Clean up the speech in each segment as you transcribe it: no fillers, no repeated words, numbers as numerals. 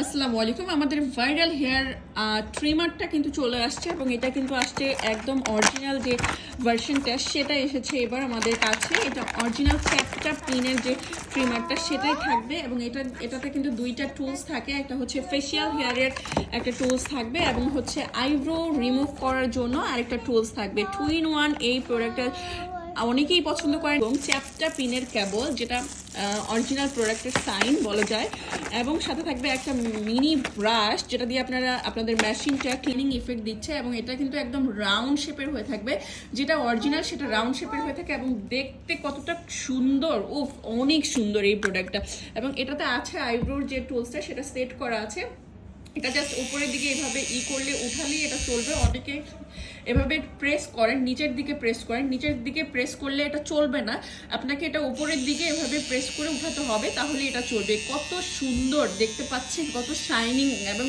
আসসালামু আলাইকুম। আমাদের ভাইরাল হেয়ার ট্রিমারটা কিন্তু চলে আসছে এবং এটা কিন্তু আসছে একদম অরিজিনাল যে ভার্সনটা সেটা এসেছে এবার আমাদের কাছে। এটা অরিজিনাল চ্যাপটা পিনের যে ট্রিমারটা সেটাই থাকবে এবং এটাতে কিন্তু দুইটা টুলস থাকে। একটা হচ্ছে ফেসিয়াল হেয়ারের একটা টুলস থাকবে এবং হচ্ছে আইব্রো রিমুভ করার জন্য আরেকটা টুলস থাকবে। 2 in 1 এই প্রোডাক্টটা অনেকেই পছন্দ করেন এবং চ্যাপটা পিনের কেবল যেটা অরিজিনাল প্রোডাক্টের সাইন বলা যায় এবং সাথে থাকবে একটা মিনি ব্রাশ যেটা দিয়ে আপনারা আপনাদের মেশিনটা ক্লিনিং ইফেক্ট দিচ্ছে এবং এটা কিন্তু একদম রাউন্ড শেপের হয়ে থাকবে। যেটা অরিজিনাল সেটা রাউন্ড শেপের হয়ে থাকে এবং দেখতে কতটা সুন্দর, অনেক সুন্দর এই প্রোডাক্টটা। এবং এটাতে আছে আইব্রোর যে টুলসটা সেটা সেট করা আছে। এটা জাস্ট উপরের দিকে এভাবে করলে উঠালেই এটা চলবে। অনেকে এভাবে প্রেস করেন, নিচের দিকে প্রেস করেন, নিচের দিকে প্রেস করলে এটা চলবে না, আপনাকে এটা উপরের দিকে এভাবে প্রেস করে উঠাতে হবে, তাহলে এটা চলবে। কত সুন্দর দেখতে পাচ্ছেন, কত শাইনিং এবং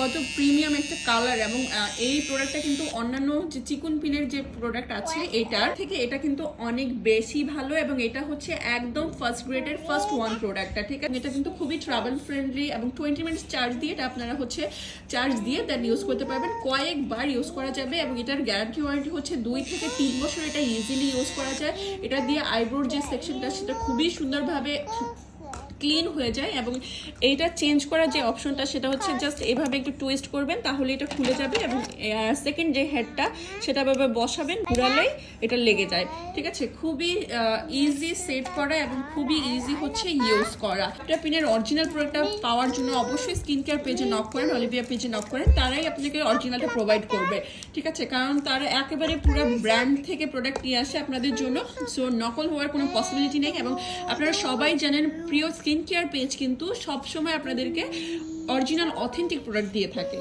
কত প্রিমিয়াম একটা কালার। এবং এই প্রোডাক্টটা কিন্তু অন্যান্য যে চিকুন পিনের যে প্রোডাক্ট আছে এটার থেকে এটা কিন্তু অনেক বেশি ভালো এবং এটা হচ্ছে একদম ফার্স্ট গ্রেডের ফার্স্ট ওয়ান প্রোডাক্টটা, ঠিক আছে। এটা কিন্তু খুবই ট্রাভেল ফ্রেন্ডলি এবং 20 মিনিটস চার্জ দিয়ে এটা আপনারা হচ্ছে চার্জ দিয়ে দেন ইউজ করতে পারবেন। কয়েকবার ইউজ করা যাবে এবং এটার গ্যারান্টি ওয়ারেন্টি হচ্ছে 2 থেকে 3 বছর এটা ইজিলি ইউজ করা যায়। এটা দিয়ে আইব্রোর যে সেকশনটা সেটা খুবই সুন্দরভাবে ক্লিন হয়ে যায় এবং এইটা চেঞ্জ করার যে অপশনটা সেটা হচ্ছে জাস্ট এভাবে একটু টুইস্ট করবেন তাহলে এটা খুলে যাবে এবং সেকেন্ড যে হেডটা সেটা ভাবে বসাবেন, ঘুরালেই এটা লেগে যায়, ঠিক আছে। খুবই ইজি সেট করা এবং খুবই ইজি হচ্ছে ইউজ করা। এটা পিনের অরিজিনাল প্রোডাক্টটা পাওয়ার জন্য অবশ্যই স্কিন কেয়ার পেজে নক করেন, অলিভিয়া পেজে নক করেন, তারাই আপনাকে অরিজিনালটা প্রোভাইড করবে, ঠিক আছে। কারণ তারা একেবারে পুরো ব্র্যান্ড থেকে প্রোডাক্ট নিয়ে আসে আপনাদের জন্য, সো নকল হওয়ার কোনো পসিবিলিটি নেই। এবং আপনারা সবাই জানেন প্রিয় স্কিন কেয়ার পেজ কিন্তু সবসময় আপনাদেরকে অরিজিনাল অথেন্টিক প্রোডাক্ট দিয়ে থাকে।